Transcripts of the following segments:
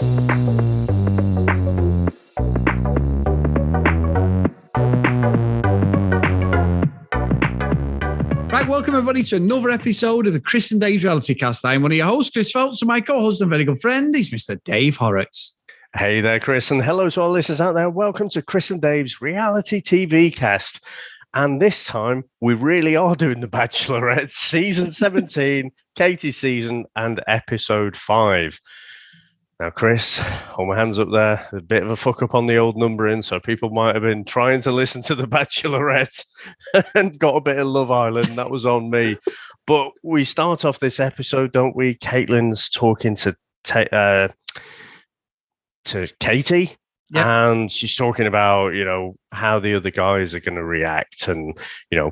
Right, welcome everybody to another episode of the Chris and Dave's Reality Cast. I'm one of your hosts, Chris Phelps, and my co-host and very good friend is Mr. Dave Horrocks. Hey there, Chris, and hello to our listeners out there. Welcome to Chris and Dave's Reality TV Cast. And this time, we really are doing The Bachelorette Season 17, Katie's season, and Episode 5. Now, Chris, hold my hands up there. A bit of a fuck up on the old numbering, so people might have been trying to listen to The Bachelorette and got a bit of Love Island. That was on me. But we start off this episode, don't we? Caitlin's talking to Katie. Yep. And she's talking about, how the other guys are going to react and,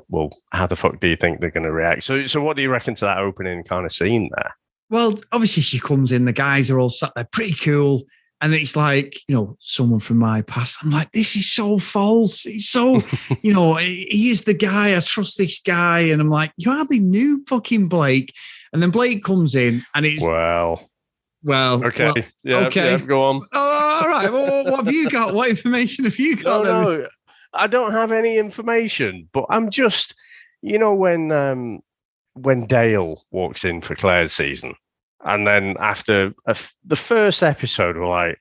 well, how the fuck do you think they're going to react? So what do you reckon to that opening kind of scene there? Well, obviously she comes in, the guys are all sat there pretty cool. And it's like, someone from my past. I'm like, this is so false. It's so, he is the guy. I trust this guy. And I'm like, you hardly knew fucking Blake. And then Blake comes in and it's... Well, okay. Yeah, go on. Oh, all right. Well, what have you got? What information have you got? No, I don't have any information, but I'm just, when Dale walks in for Claire's season, and then after the first episode, we're like,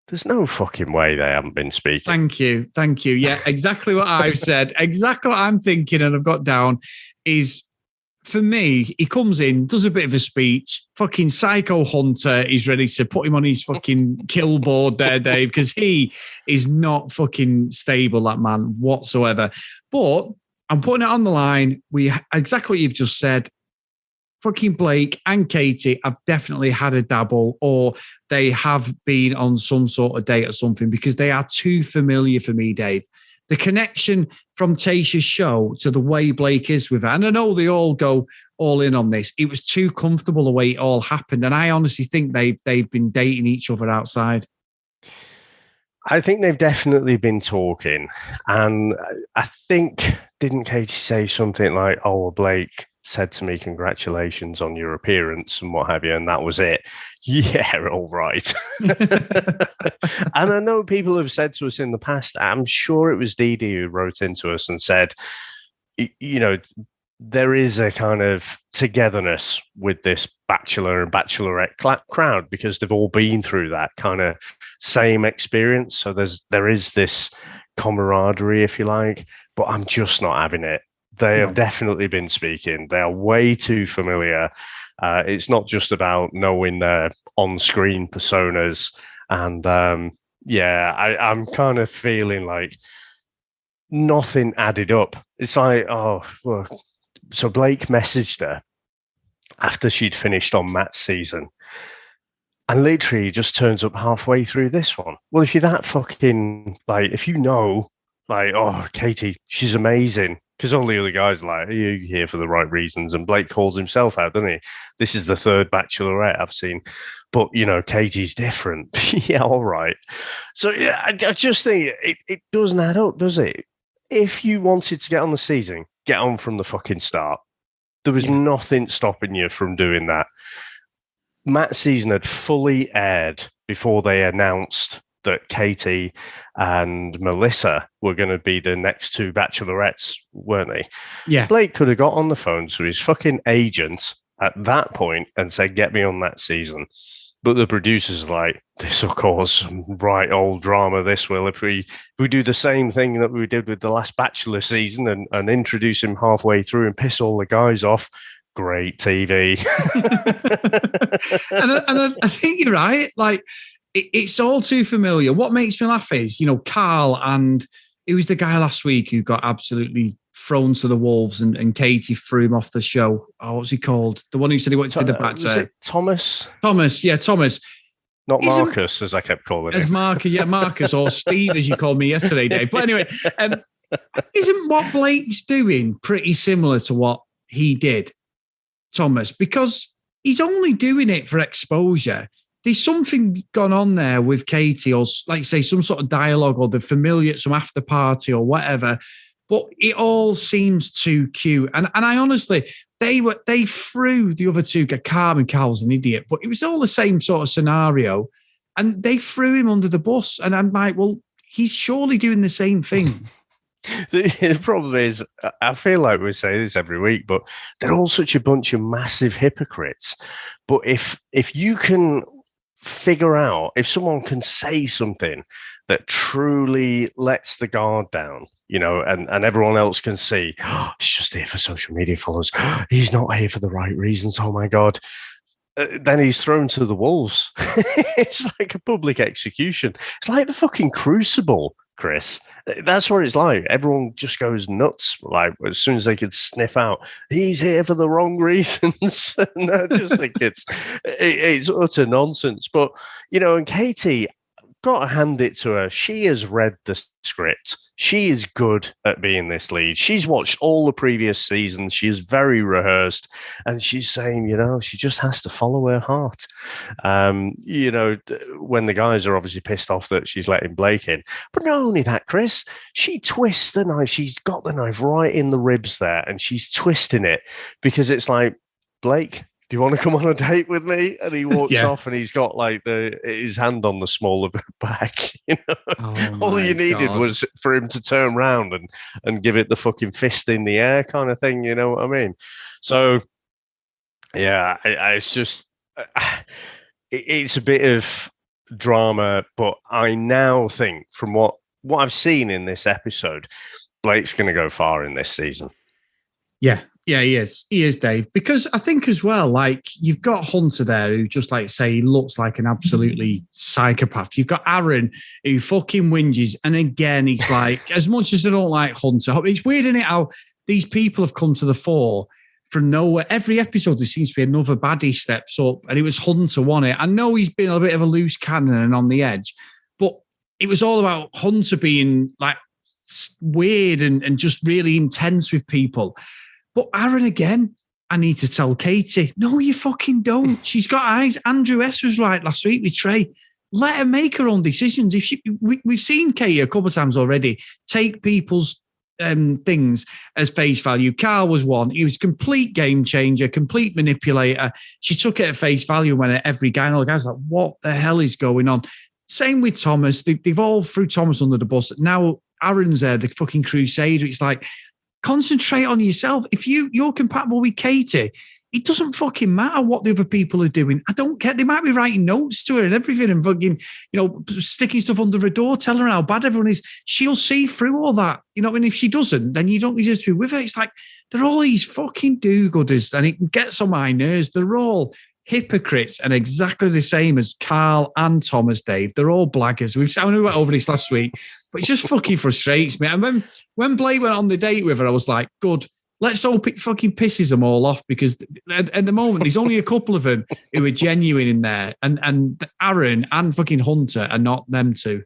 there's no fucking way they haven't been speaking. Thank you. Yeah, exactly what I've said. Exactly what I'm thinking, and I've got down is, for me, he comes in, does a bit of a speech. Fucking Psycho Hunter is ready to put him on his fucking kill board there, Dave, because he is not fucking stable, that man, whatsoever. But I'm putting it on the line. Exactly what you've just said. Fucking Blake and Katie have definitely had a dabble, or they have been on some sort of date or something, because they are too familiar for me, Dave. The connection from Tayshia's show to the way Blake is with her, and I know they all go all in on this, it was too comfortable the way it all happened. And I honestly think they've been dating each other outside. I think they've definitely been talking. And I think, didn't Katie say something like, oh, Blake said to me, congratulations on your appearance and what have you, and that was it. Yeah, all right. And I know people have said to us in the past, I'm sure it was Dee Dee who wrote into us and said, there is a kind of togetherness with this Bachelor and Bachelorette crowd, because they've all been through that kind of same experience. So there is this camaraderie, if you like, but I'm just not having it. They have definitely been speaking. They are way too familiar. It's not just about knowing their on-screen personas. And I'm kind of feeling like nothing added up. It's like, so Blake messaged her after she'd finished on Matt's season. And literally he just turns up halfway through this one. Well, if you're that fucking, if Katie, she's amazing. Because all the other guys are like, are you here for the right reasons? And Blake calls himself out, doesn't he? This is the third Bachelorette I've seen. But, Katie's different. Yeah, all right. So, yeah, I just think it doesn't add up, does it? If you wanted to get on the season, get on from the fucking start. There was nothing stopping you from doing that. Matt's season had fully aired before they announced that Katie and Melissa were going to be the next two Bachelorettes, weren't they? Yeah. Blake could have got on the phone to his fucking agent at that point and said, get me on that season. But the producers are like, this will cause some right old drama, this will. If we do the same thing that we did with the last Bachelor season and introduce him halfway through and piss all the guys off, great TV. and I think you're right. It's all too familiar. What makes me laugh is, Carl, and it was the guy last week who got absolutely thrown to the wolves, and Katie threw him off the show. Oh, what's he called? The one who said he wanted to be the Bachelor. Was it Thomas? Thomas, yeah, Thomas. Not Marcus, as I kept calling him. Marcus, or Steve, as you called me yesterday, Dave. But anyway, isn't what Blake's doing pretty similar to what he did, Thomas? Because he's only doing it for exposure. There's something gone on there with Katie, or like say some sort of dialogue, or the familiar at some after party or whatever. But it all seems too cute. And I honestly, they threw the other two. Carl was an idiot, but it was all the same sort of scenario. And they threw him under the bus. And I'm like, well, he's surely doing the same thing. The problem is, I feel like we say this every week, but they're all such a bunch of massive hypocrites. But if you can figure out, if someone can say something that truly lets the guard down, and everyone else can see, he's just here for social media followers. He's not here for the right reasons. Oh my God. Then he's thrown to the wolves. It's like a public execution. It's like the fucking Crucible, Chris. That's what it's like. Everyone just goes nuts, like as soon as they can sniff out, he's here for the wrong reasons. And I just think it's utter nonsense. But, and Katie, got to hand it to her. She has read the script. She is good at being this lead. She's watched all the previous seasons. She is very rehearsed. And she's saying, she just has to follow her heart. When the guys are obviously pissed off that she's letting Blake in. But not only that, Chris, she twists the knife. She's got the knife right in the ribs there. And she's twisting it because it's like, Blake, do you want to come on a date with me? And he walks off and he's got like his hand on the small of her back. All you needed was for him to turn around and give it the fucking fist in the air kind of thing. You know what I mean? So, yeah, it's just, it's a bit of drama, but I now think from what I've seen in this episode, Blake's going to go far in this season. Yeah, he is. He is, Dave. Because I think as well, like, you've got Hunter there who just, like, say, he looks like an absolutely psychopath. You've got Aaron who fucking whinges. And again, he's like, as much as I don't like Hunter, it's weird, isn't it, how these people have come to the fore from nowhere. Every episode, there seems to be another baddie steps up. And it was Hunter won it. I know he's been a bit of a loose cannon and on the edge, but it was all about Hunter being, like, weird and just really intense with people. But Aaron, again, I need to tell Katie, no, you fucking don't. She's got eyes. Andrew S. was right last week with Trey. Let her make her own decisions. We've seen Katie a couple of times already take people's things as face value. Carl was one. He was complete game changer, complete manipulator. She took it at face value when every guy and all the guys like, what the hell is going on? Same with Thomas. They've all threw Thomas under the bus. Now Aaron's there, the fucking crusader. It's like, concentrate on yourself. If you're compatible with Katie, it doesn't fucking matter what the other people are doing. I don't care. They might be writing notes to her and everything and fucking, sticking stuff under her door, telling her how bad everyone is. She'll see through all that. And if she doesn't, then you don't deserve to be with her. It's like, they're all these fucking do-gooders and it gets on my nerves. They're all hypocrites and exactly the same as Carl and Thomas, Dave. They're all blaggers. We went over this last week, but it just fucking frustrates me. And when Blake went on the date with her, I was like, good. Let's hope it fucking pisses them all off because at the moment, there's only a couple of them who are genuine in there. And Aaron and fucking Hunter are not them two.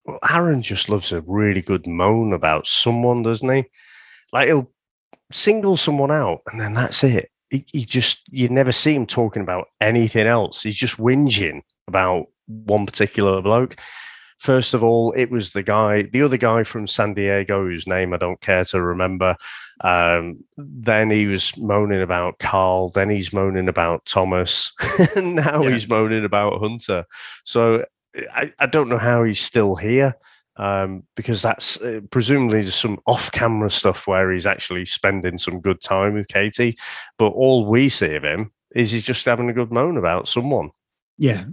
Well, Aaron just loves a really good moan about someone, doesn't he? Like, he'll single someone out and then that's it. You never see him talking about anything else. He's just whinging about one particular bloke. First of all, it was the other guy from San Diego, whose name I don't care to remember. Then he was moaning about Carl. Then he's moaning about Thomas. And now he's moaning about Hunter. So I don't know how he's still here. Because that's presumably just some off-camera stuff where he's actually spending some good time with Katie. But all we see of him is he's just having a good moan about someone. Yeah.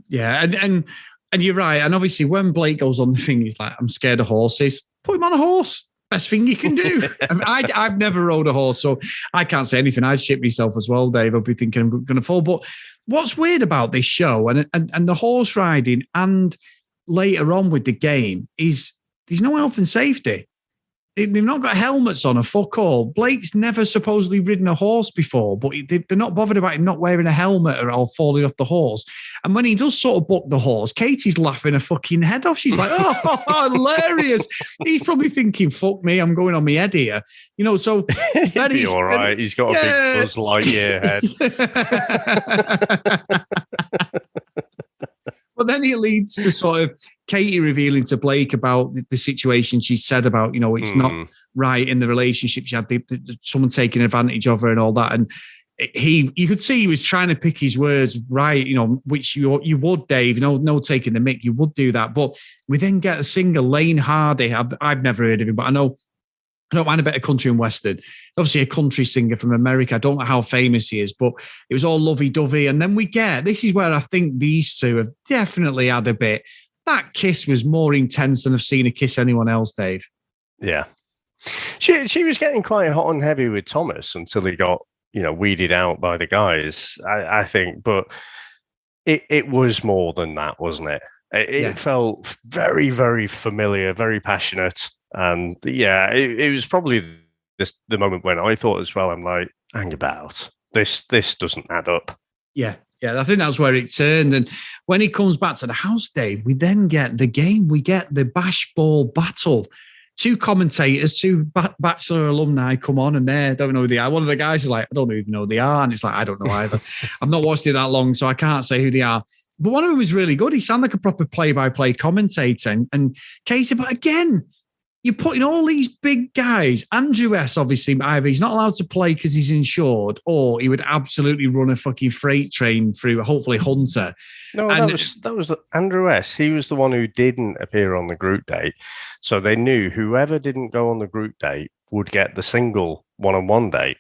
And you're right. And obviously when Blake goes on the thing, he's like, I'm scared of horses. Put him on a horse. Best thing you can do. I've never rode a horse, so I can't say anything. I'd shit myself as well, Dave. I'll be thinking I'm going to fall. But what's weird about this show and the horse riding and later on with the game is there's no health and safety. They've not got helmets on, a fuck all. Blake's never supposedly ridden a horse before, but they're not bothered about him not wearing a helmet or falling off the horse. And when he does sort of buck the horse, Katie's laughing her fucking head off. She's like, oh, hilarious. He's probably thinking, fuck me, I'm going on my head here. So... He'll be all right. He's got a big Buzz Lightyear head. But then it leads to sort of Katie revealing to Blake about the situation she said about, it's not right in the relationship. She had someone taking advantage of her and all that. And you could see he was trying to pick his words right, which you would, Dave, no taking the mick, you would do that. But we then get a singer, Lane Hardy. I've never heard of him, but I don't mind a bit of country and western. Obviously, a country singer from America. I don't know how famous he is, but it was all lovey-dovey. And then this is where I think these two have definitely had a bit. That kiss was more intense than I've seen a kiss anyone else, Dave. Yeah. She was getting quite hot and heavy with Thomas until he got, weeded out by the guys, I think. But it was more than that, wasn't it? It felt very, very familiar, very passionate. And it was probably the moment when I thought as well, I'm like, hang about. This doesn't add up. Yeah, I think that's where it turned. And when he comes back to the house, Dave, we then get the game. We get the bash ball battle. Two commentators, two Bachelor alumni come on, and they don't know who they are. One of the guys is like, I don't even know who they are. And it's like, I don't know either. I've not watched it that long, so I can't say who they are. But one of them was really good. He sounded like a proper play-by-play commentator. And Katie, but again, you're putting all these big guys. Andrew S, obviously, either he's not allowed to play because he's insured, or he would absolutely run a fucking freight train through, hopefully, Hunter. No, that was Andrew S. He was the one who didn't appear on the group date. So they knew whoever didn't go on the group date would get the single one-on-one date.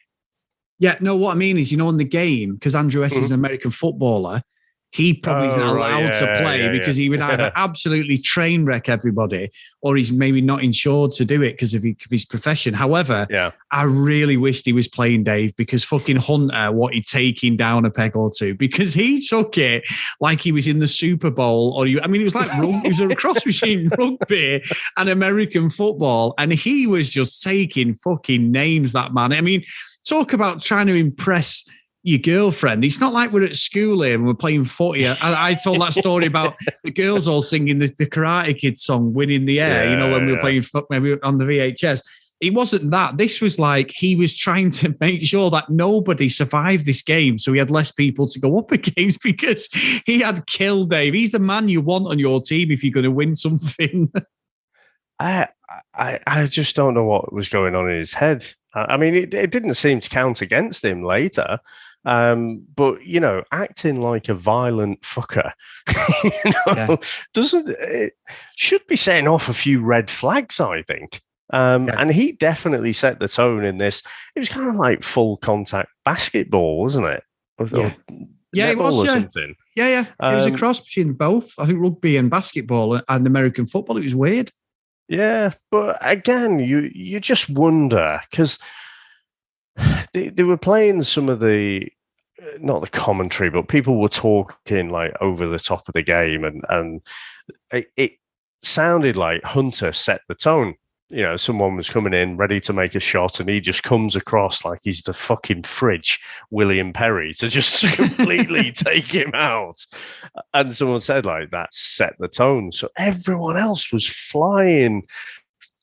Yeah, no, what I mean is, in the game, because Andrew S is an American footballer, he probably isn't allowed to play because he would either absolutely train wreck everybody, or he's maybe not insured to do it because of his profession. However, I really wished he was playing, Dave, because fucking Hunter wanted taking down a peg or two, because he took it like he was in the Super Bowl, it was like it was a cross between rugby and American football, and he was just taking fucking names, that man. I mean, talk about trying to impress your girlfriend. It's not like we're at school here and we're playing footy. I told that story about the girls all singing the Karate Kid song, Winning the Air, when we were playing maybe on the VHS. It wasn't that. This was like he was trying to make sure that nobody survived this game, so he had less people to go up against, because he had killed Dave. He's the man you want on your team if you're going to win something. I just don't know what was going on in his head. I mean, it didn't seem to count against him later. But acting like a violent fucker, it should be setting off a few red flags, I think. And he definitely set the tone in this. It was kind of like full contact basketball, wasn't it? It was, or something. Yeah. It was a cross between both. I think rugby and basketball and American football. It was weird. Yeah, but again, you just wonder, because they were playing some of the, not the commentary, but people were talking like over the top of the game, and it sounded like Hunter set the tone. Someone was coming in ready to make a shot, and he just comes across like he's the fucking fridge, William Perry, to just completely take him out. And someone said, like, that set the tone. So everyone else was flying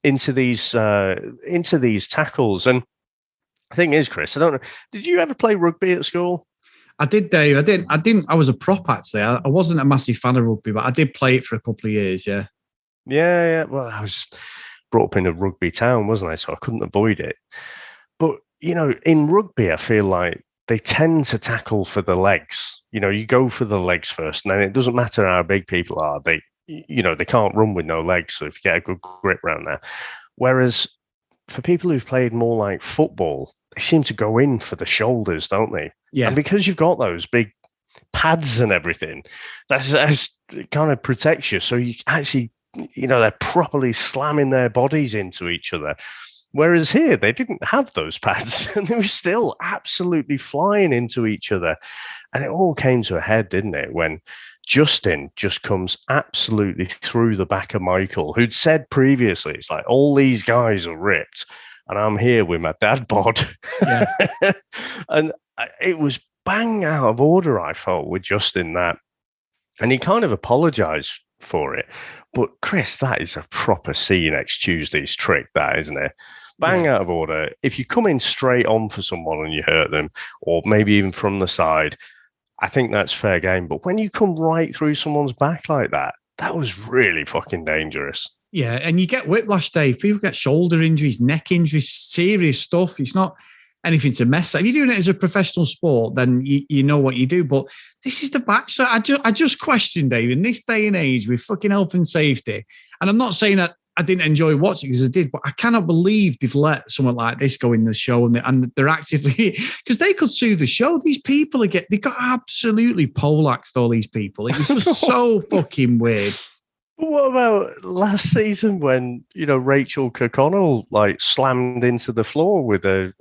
into these tackles. And the thing is, Chris, I don't know, did you ever play rugby at school? I did, Dave. I didn't. I was a prop, actually. I wasn't a massive fan of rugby, but I did play it for a couple of years. Yeah. Yeah. Well, I was brought up in a rugby town, wasn't I? So I couldn't avoid it. But, in rugby, I feel like they tend to tackle for the legs. You go for the legs first, and then it doesn't matter how big people are. They can't run with no legs. So if you get a good grip around there. Whereas for people who've played more like football, they seem to go in for the shoulders, don't they? Yeah. And because you've got those big pads and everything, that's kind of protects you. So you actually, they're properly slamming their bodies into each other. Whereas here, they didn't have those pads, and they were still absolutely flying into each other. And it all came to a head, didn't it, when Justin just comes absolutely through the back of Michael, who'd said previously, it's like, all these guys are ripped, and I'm here with my dad bod. Yeah. And it was bang out of order, I felt, with Justin, that. And he kind of apologized for it. But Chris, that is a proper see you next Tuesday's trick, that, isn't it? Bang out of order. If you come in straight on for someone and you hurt them, or maybe even from the side, I think that's fair game. But when you come right through someone's back like that, that was really fucking dangerous. Yeah, and you get whiplash, Dave. People get shoulder injuries, neck injuries, serious stuff. It's not anything to mess up. If you're doing it as a professional sport, then you know what you do. But this is the Bachelor. I just question, Dave, in this day and age with fucking health and safety. And I'm not saying that I didn't enjoy watching because I did, but I cannot believe they've let someone like this go in the show and they're actively, because they could sue the show. These people they got absolutely poleaxed, all these people. It was just so fucking weird. What about last season when, Rachel Kirkconnell like slammed into the floor with a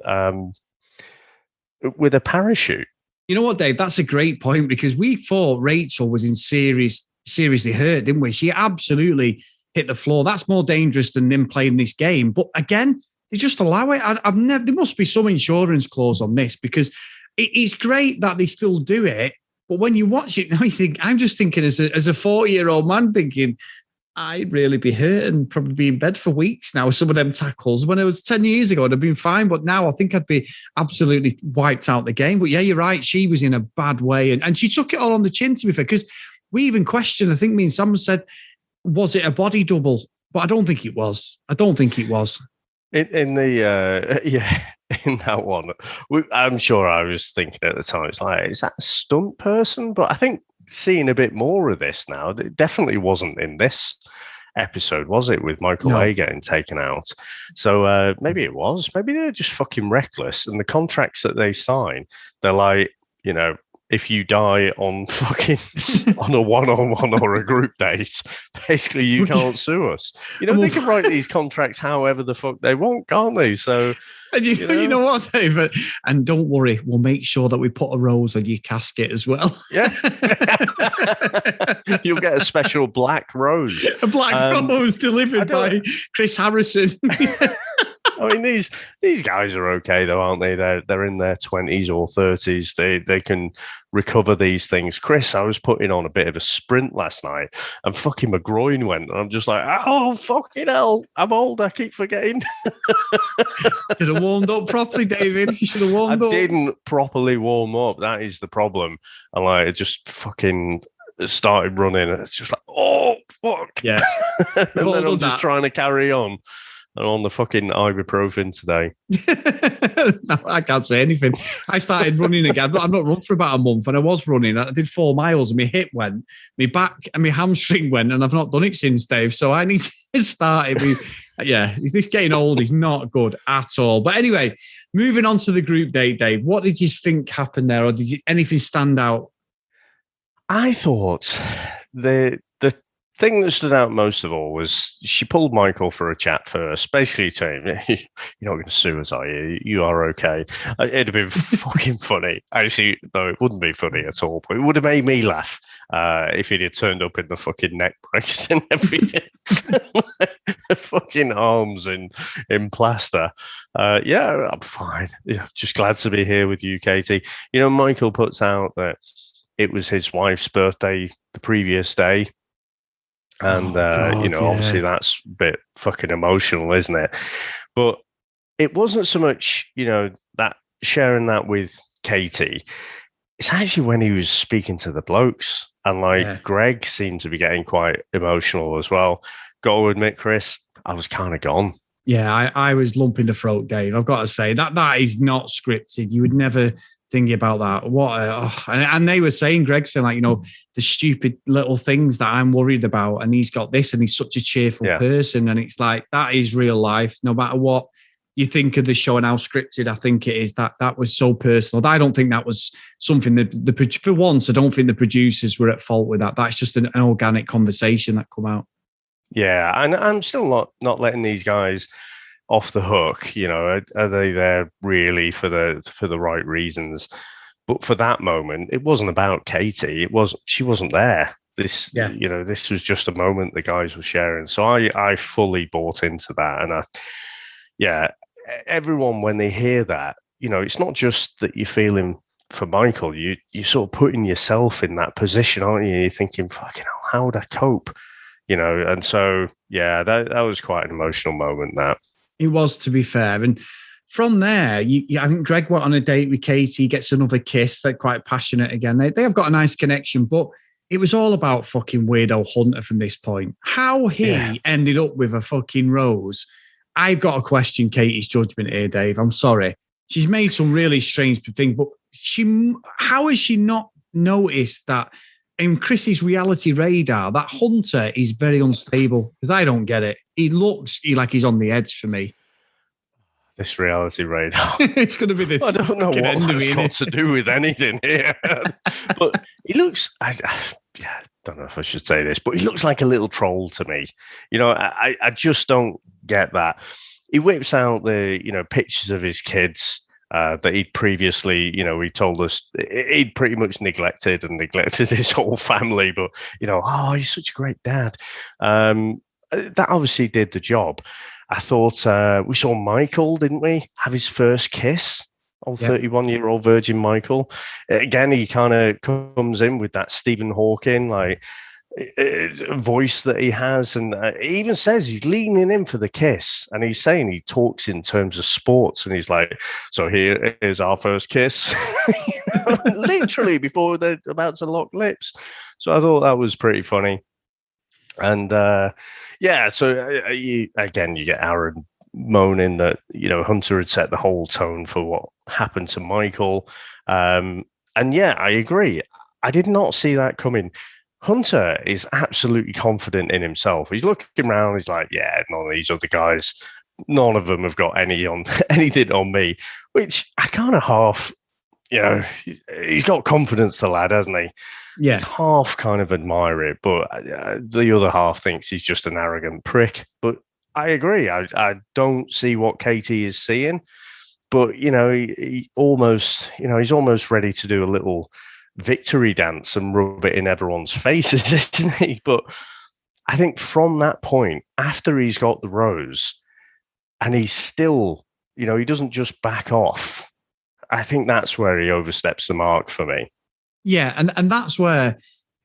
parachute? You know what, Dave? That's a great point because we thought Rachel was in seriously hurt, didn't we? She absolutely hit the floor. That's more dangerous than them playing this game. But again, they just allow it. There must be some insurance clause on this because it's great that they still do it. But when you watch it now, I'm just thinking as a 40-year-old man thinking, I'd really be hurt and probably be in bed for weeks now. Some of them tackles when it was 10 years ago, I'd have been fine. But now I think I'd be absolutely wiped out the game. But yeah, you're right. She was in a bad way. And she took it all on the chin, to be fair, because we even questioned, I think me and Sam said, was it a body double? But I don't think it was. In that one, I'm sure I was thinking at the time, it's like, is that a stunt person? But I think seeing a bit more of this now, it definitely wasn't in this episode, was it? With Michael A getting taken out. So maybe it was. Maybe they're just fucking reckless. And the contracts that they sign, they're like, if you die on fucking on a one-on-one or a group date, basically you can't sue us. They can write these contracts however the fuck they want, can't they? So, and you know what, David? And don't worry, we'll make sure that we put a rose on your casket as well. Yeah, you'll get a special black rose, a black rose delivered by Chris Harrison. I mean, these guys are okay though, aren't they? They're in their 20s or 30s. They can recover these things. Chris, I was putting on a bit of a sprint last night, and fucking my groin went. And I'm just like, oh fucking hell! I'm old. I keep forgetting. Should have warmed up properly, David. You should have warmed up. I didn't properly warm up. That is the problem. And like, it just fucking started running. And it's just like, oh fuck. Yeah. And then I'm just trying to carry on. I'm on the fucking ibuprofen today. No, I can't say anything. I started running again. I've not run for about a month, and I was running. I did 4 miles, and my hip went, my back and my hamstring went, and I've not done it since, Dave. So I need to start it. Yeah, this getting old is not good at all. But anyway, moving on to the group date, Dave. What did you think happened there, or did anything stand out? I thought the thing that stood out most of all was she pulled Michael for a chat first, basically saying, "You're not going to sue us, are you? You are okay." It'd have been fucking funny. Actually, no, it wouldn't be funny at all, but it would have made me laugh if he'd have turned up in the fucking neck brace and everything, fucking arms in plaster. Yeah, I'm fine. Yeah, just glad to be here with you, Katie. Michael puts out that it was his wife's birthday the previous day. And, obviously that's a bit fucking emotional, isn't it? But it wasn't so much, that sharing that with Katie. It's actually when he was speaking to the blokes. And Greg seemed to be getting quite emotional as well. Got to admit, Chris, I was kind of gone. Yeah, I was lumping the throat, Dave. I've got to say that is not scripted. You would never think about that. And they were saying, Greg saying, the stupid little things that I'm worried about. And he's got this, and he's such a cheerful person. And it's like, that is real life. No matter what you think of the show and how scripted I think it is, that was so personal. I don't think that was something that for once, I don't think the producers were at fault with that. That's just an organic conversation that come out. Yeah. And I'm still not letting these guys off the hook. Are they there really for the right reasons? But for that moment, it wasn't about Katie. She wasn't there. This was just a moment the guys were sharing. So I fully bought into that. And everyone, when they hear that, it's not just that you're feeling for Michael, you sort of putting yourself in that position, aren't you? You're thinking, fucking hell, how would I cope? And so, yeah, that was quite an emotional moment, that. It was, to be fair. And from there, I think Greg went on a date with Katie, gets another kiss. They're quite passionate again. They have got a nice connection, but it was all about fucking Weirdo Hunter from this point. How he ended up with a fucking rose. I've got to question Katie's judgment here, Dave. I'm sorry. she's made some really strange things, but how has she not noticed that in Chris's reality radar, that Hunter is very unstable? Because I don't get it. He looks like he's on the edge for me. This reality radar. It's going to be the. I don't know what that's got to do with anything here. But he looks, I don't know if I should say this, but he looks like a little troll to me. I just don't get that. He whips out the, pictures of his kids that he'd previously, he told us he'd pretty much neglected his whole family. But, he's such a great dad. That obviously did the job. I thought we saw Michael, didn't we, have his first kiss? Old 31-year-old Virgin Michael. Again, he kind of comes in with that Stephen Hawking voice that he has, and he even says he's leaning in for the kiss, and he's saying he talks in terms of sports, and he's like, "So here is our first kiss," literally before they're about to lock lips. So I thought that was pretty funny. And so you get Aaron moaning that Hunter had set the whole tone for what happened to Michael, and I agree. I did not see that coming. Hunter is absolutely confident in himself. He's looking around. He's like, "Yeah, none of these other guys, none of them have got anything on me," which I kind of half. He's got confidence, the lad, hasn't he? Yeah. Half kind of admire it, but the other half thinks he's just an arrogant prick. But I agree. I don't see what Katie is seeing, but he almost, he's almost ready to do a little victory dance and rub it in everyone's faces, isn't he? But I think from that point, after he's got the rose, and he's still, he doesn't just back off. I think that's where he oversteps the mark for me. Yeah, and that's where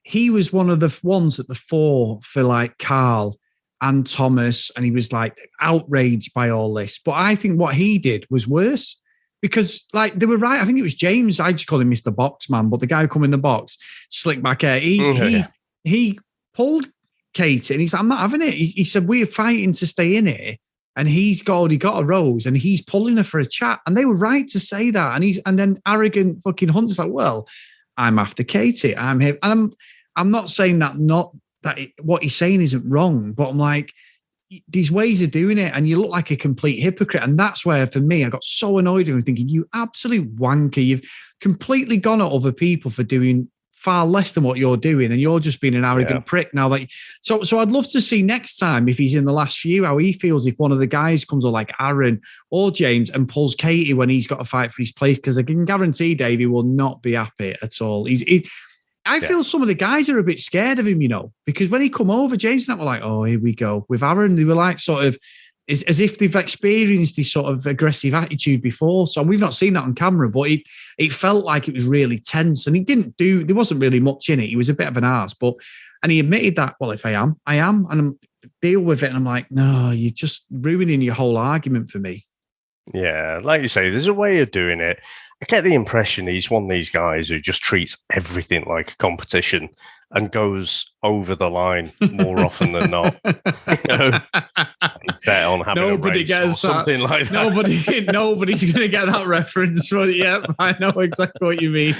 he was one of the ones at the fore for like Carl and Thomas, and he was like outraged by all this. But I think what he did was worse because like they were right. I think it was James. I just call him Mr. Boxman, but the guy who come in the box, slick back hair. He pulled Kate and he's like, "I'm not having it." He said, "We're fighting to stay in here." And he's already got a rose and he's pulling her for a chat. And they were right to say that. And then arrogant fucking Hunter's like, "Well, I'm after Katie. I'm here." And I'm not saying that what he's saying isn't wrong, but I'm like, these ways of doing it and you look like a complete hypocrite. And that's where, for me, I got so annoyed with him thinking, you absolute wanker. You've completely gone at other people for doing far less than what you're doing, and you're just being an arrogant prick now. So I'd love to see next time, if he's in the last few, how he feels if one of the guys comes on like Aaron or James and pulls Katie when he's got to fight for his place, because I can guarantee Dave, he will not be happy at all. I feel some of the guys are a bit scared of him, because when he come over, James and that were like, "Oh, here we go." With Aaron, they were like sort of as if they've experienced this sort of aggressive attitude before. So we've not seen that on camera, but it felt like it was really tense, and there wasn't really much in it. He was a bit of an arse, and he admitted that, "Well, if I am, and I'm deal with it." And I'm like, "No, you're just ruining your whole argument for me." Yeah, like you say, there's a way of doing it. I get the impression he's one of these guys who just treats everything like a competition and goes over the line more often than not. Bet on having nobody a race gets or something like that. Nobody's going to get that reference. But yeah, I know exactly what you mean.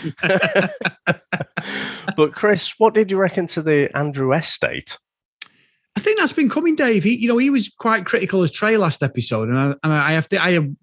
But Chris, what did you reckon to the Andrew estate? I think that's been coming, Dave. He was quite critical as Trey last episode, and I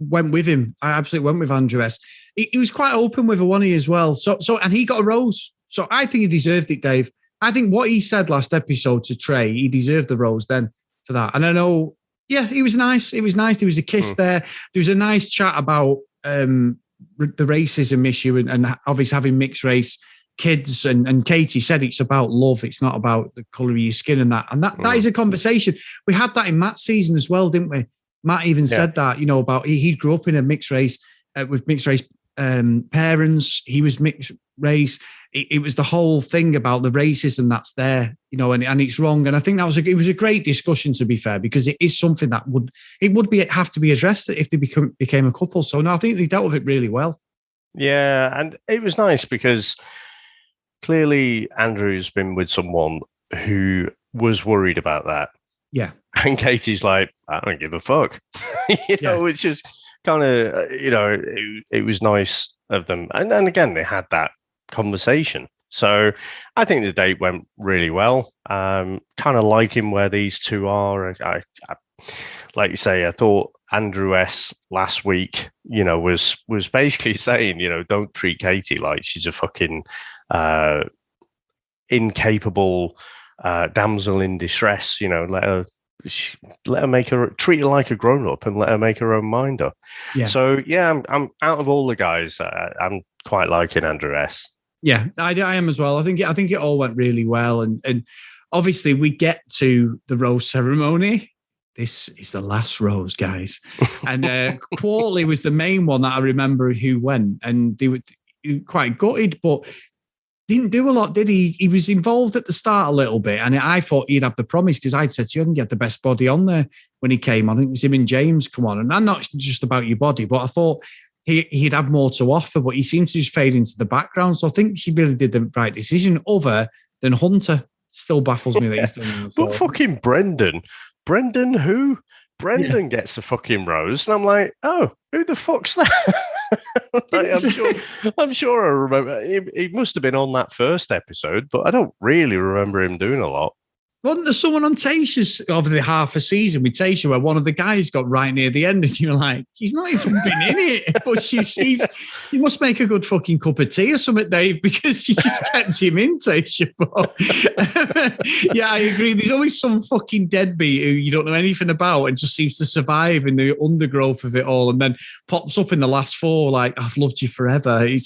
went with him. I absolutely went with Andrew S. He was quite open with a one as well. So and he got a rose. So I think he deserved it, Dave. I think what he said last episode to Trey, he deserved the rose then for that. And I know, yeah, he was nice. It was nice. There was a kiss there. There was a nice chat about the racism issue and obviously having mixed race kids. And Katie said it's about love. It's not about the colour of your skin and that. And that is a conversation. We had that in Matt's season as well, didn't we? Matt even said that, about he grew up in a mixed race with mixed race parents. He was mixed race. It was the whole thing about the racism that's there, and it's wrong. And I think it was a great discussion, to be fair, because it is something that would have to be addressed if they became a couple. So no, I think they dealt with it really well. Yeah, and it was nice because clearly Andrew's been with someone who was worried about that. Yeah. And Katie's like, "I don't give a fuck," which is kind of, it was nice of them. And then again, they had that conversation. So I think the date went really well. Kind of liking where these two are. I, like you say, I thought Andrew S last week, was basically saying, don't treat Katie like she's a fucking incapable damsel in distress. Let her treat her like a grown up and let her make her own mind up. Yeah. So yeah, I'm out of all the guys, I'm quite liking Andrew S. Yeah, I am as well. I think it all went really well, and obviously we get to the rose ceremony. This is the last rose, guys, and Quartley was the main one that I remember who went, and they were quite gutted, but didn't do a lot, did he? He was involved at the start a little bit, and I thought he'd have the promise because I'd said to you, I think he had the best body on there when he came on. I think it was him and James come on, and I'm not just about your body, but I thought he'd have more to offer, but he seemed to just fade into the background. So I think he really did the right decision, other than Hunter. Still baffles me that he's done that. But fucking Brendan who? Brendan gets a fucking rose, and I'm like, oh, who the fuck's that? I'm sure I remember. He must have been on that first episode, but I don't really remember him doing a lot. Wasn't there someone on Tasha's over the half a season with Tasha where one of the guys got right near the end and you're like, he's not even been in it. But you must make a good fucking cup of tea or something, Dave, because you just kept him in, Tasha. But yeah, I agree. There's always some fucking deadbeat who you don't know anything about and just seems to survive in the undergrowth of it all and then pops up in the last four like, I've loved you forever. It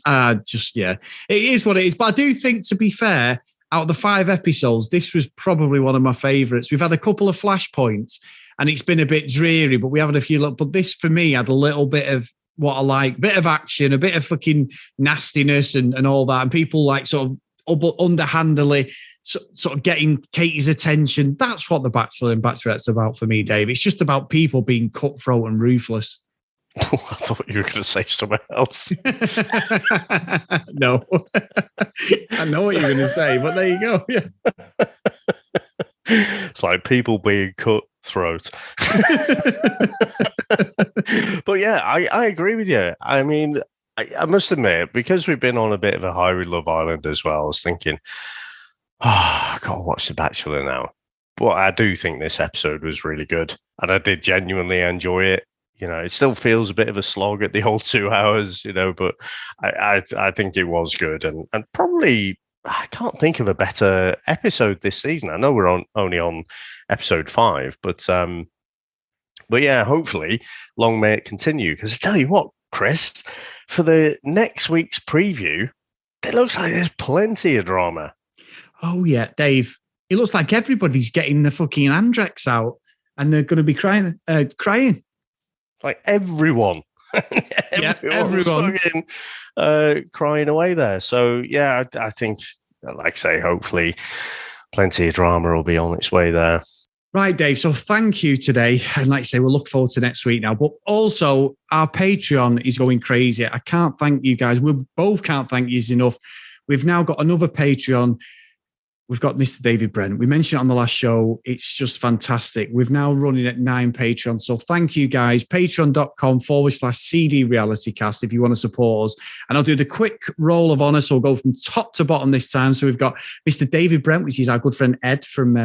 is what it is. But I do think, to be fair, out of the 5 episodes, this was probably one of my favourites. We've had a couple of flashpoints and it's been a bit dreary, but we have had a few. But this, for me, had a little bit of what I like, a bit of action, a bit of fucking nastiness and all that. And people like sort of underhandedly sort of getting Katie's attention. That's what The Bachelor and Bachelorette's about for me, Dave. It's just about people being cutthroat and ruthless. Oh, I thought you were going to say something else. No. I know what you're going to say, but there you go. Yeah. It's like people being cutthroat. But yeah, I agree with you. I mean, I must admit, because we've been on a bit of a high with Love Island as well, I was thinking, I can't watch The Bachelor now. But I do think this episode was really good. And I did genuinely enjoy it. It still feels a bit of a slog at the whole 2 hours, but I think it was good. And probably, I can't think of a better episode this season. I know we're only on episode 5, but yeah, hopefully long may it continue. Because I tell you what, Chris, for the next week's preview, it looks like there's plenty of drama. Oh, yeah, Dave. It looks like everybody's getting the fucking Andrex out and they're going to be crying. Like everyone. Everyone. Fucking, crying away there. So, yeah, I think, like I say, hopefully plenty of drama will be on its way there. Right, Dave. So thank you today. And like I say, we'll look forward to next week now. But also, our Patreon is going crazy. I can't thank you guys. We both can't thank you enough. We've now got another Patreon. We've got Mr. David Brent. We mentioned it on the last show. It's just fantastic. We're now running at 9 Patreons. So thank you guys. Patreon.com/CD RealityCast if you want to support us. And I'll do the quick roll of honor. So we'll go from top to bottom this time. So we've got Mr. David Brent, which is our good friend Ed from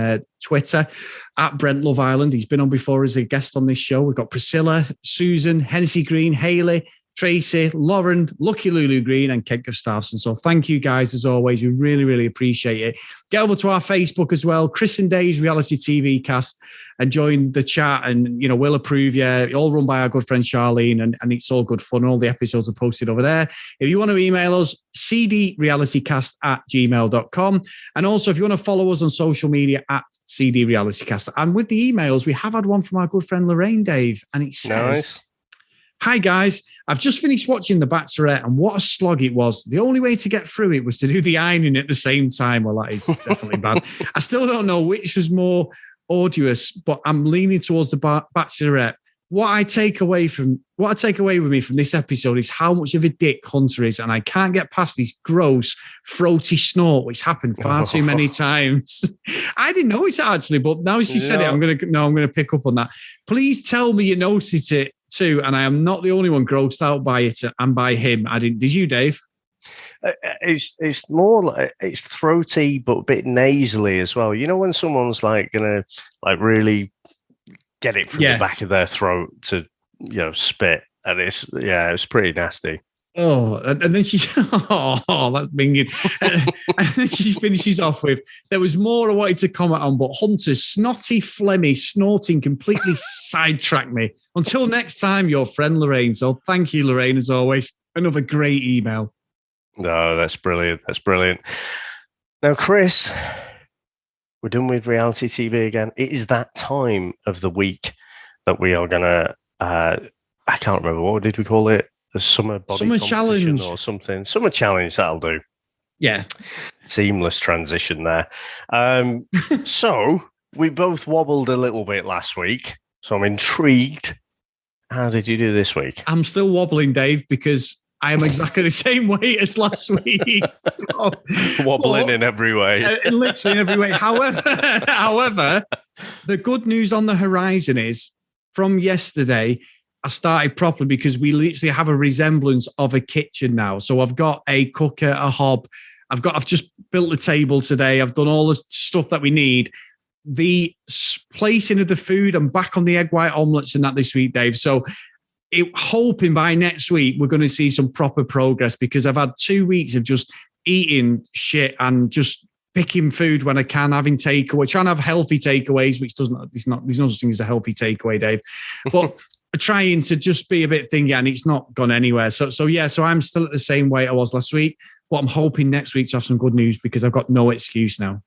Twitter, at Brent Love Island. He's been on before as a guest on this show. We've got Priscilla, Susan, Hennessy Green, Haley, Tracy, Lauren, Lucky Lulu Green, and Kent Gustafson. So thank you guys as always. We really, really appreciate it. Get over to our Facebook as well, Chris and Dave's Reality TV Cast, and join the chat. And we'll approve you. All run by our good friend Charlene, and it's all good fun. All the episodes are posted over there. If you want to email us, cdrealitycast@gmail.com. And also, if you want to follow us on social media at CD Realitycast. And with the emails, we have had one from our good friend Lorraine, Dave, and it says, nice. Hi guys, I've just finished watching The Bachelorette and what a slog it was. The only way to get through it was to do the ironing at the same time. Well, that is definitely bad. I still don't know which was more arduous, but I'm leaning towards The Bachelorette. what I take away with me from this episode is how much of a dick Hunter is, and I can't get past this gross, throaty snort, which happened far too many times. I didn't notice it actually, but now she said it, I'm gonna pick up on that. Please tell me you noticed it too, and I am not the only one grossed out by it and by him. I didn't. Did you, Dave? It's more like it's throaty, but a bit nasally as well. You know, when someone's like gonna like really get it from the back of their throat to, spit. And it's pretty nasty. Oh, and then that's binging. And then she finishes off with, there was more I wanted to comment on, but Hunter's snotty, phlegmy, snorting completely sidetracked me. Until next time, your friend Lorraine. So thank you, Lorraine, as always. Another great email. No, that's brilliant. That's brilliant. Now, Chris, we're done with reality TV again. It is that time of the week that we are going to, I can't remember, what did we call it? The summer challenge or something. Summer challenge, that'll do. Yeah. Seamless transition there. So we both wobbled a little bit last week. So I'm intrigued. How did you do this week? I'm still wobbling, Dave, because I am exactly the same weight as last week. Wobbling in every way. Literally in every way. However, the good news on the horizon is from yesterday, I started properly because we literally have a resemblance of a kitchen now. So I've got a cooker, a hob. I've just built the table today. I've done all the stuff that we need. The placing of the food, I'm back on the egg white omelets and that this week, Dave. So hoping by next week we're going to see some proper progress, because I've had 2 weeks of just eating shit and just picking food when I can, having takeaway, trying to have healthy takeaways, which there's no such thing as a healthy takeaway, Dave. But trying to just be a bit thingy, and it's not gone anywhere. So I'm still at the same weight I was last week, but I'm hoping next week to have some good news, because I've got no excuse now.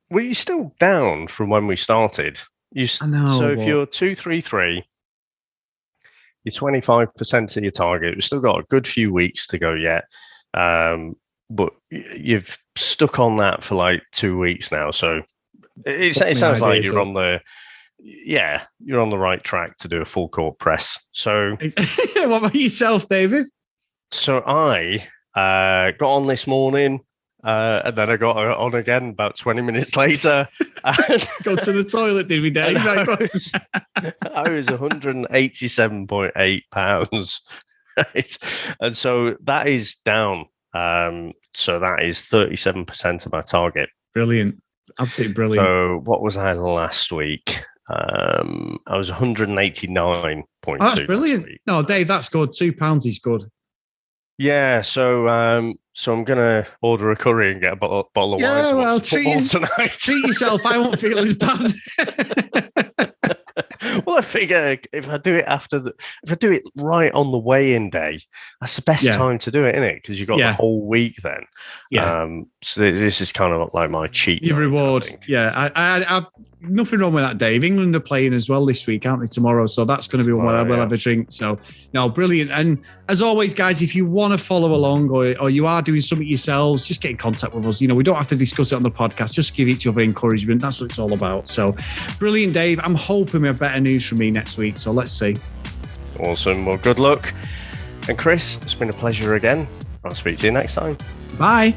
Well, you're still down from when we started. I know. So if you're 233, you're 25% of your target. We've still got a good few weeks to go yet. But you've stuck on that for like 2 weeks now. So it sounds like you're on the right track to do a full court press. So what about yourself, David? So I got on this morning, and then I got on again about 20 minutes later. Go to the toilet, did we, Dave? I was 187.8 pounds. Right? And so that is down. So that is 37% of my target. Brilliant. Absolutely brilliant. So what was I last week? I was 189.2. Oh, that's brilliant. No, Dave, that's good. £2 is good. Yeah, so I'm gonna order a curry and get a bottle of wine. Yeah, well, treat yourself. I won't feel as bad. Well, I figure if I do it right on the weigh-in day, that's the best time to do it, isn't it? Because you've got the whole week then. Yeah. So this is kind of like my cheat. Your reward. Yeah. I nothing wrong with that, Dave. England are playing as well this week, aren't they, tomorrow? So that's going to be one where we'll have a drink. So, no, brilliant. And as always, guys, if you want to follow along or you are doing something yourselves, just get in contact with us. We don't have to discuss it on the podcast. Just give each other encouragement. That's what it's all about. So, brilliant, Dave. I'm hoping we have better news from me next week. So let's see. Awesome. Well, good luck. And Chris, it's been a pleasure again. I'll speak to you next time. Bye.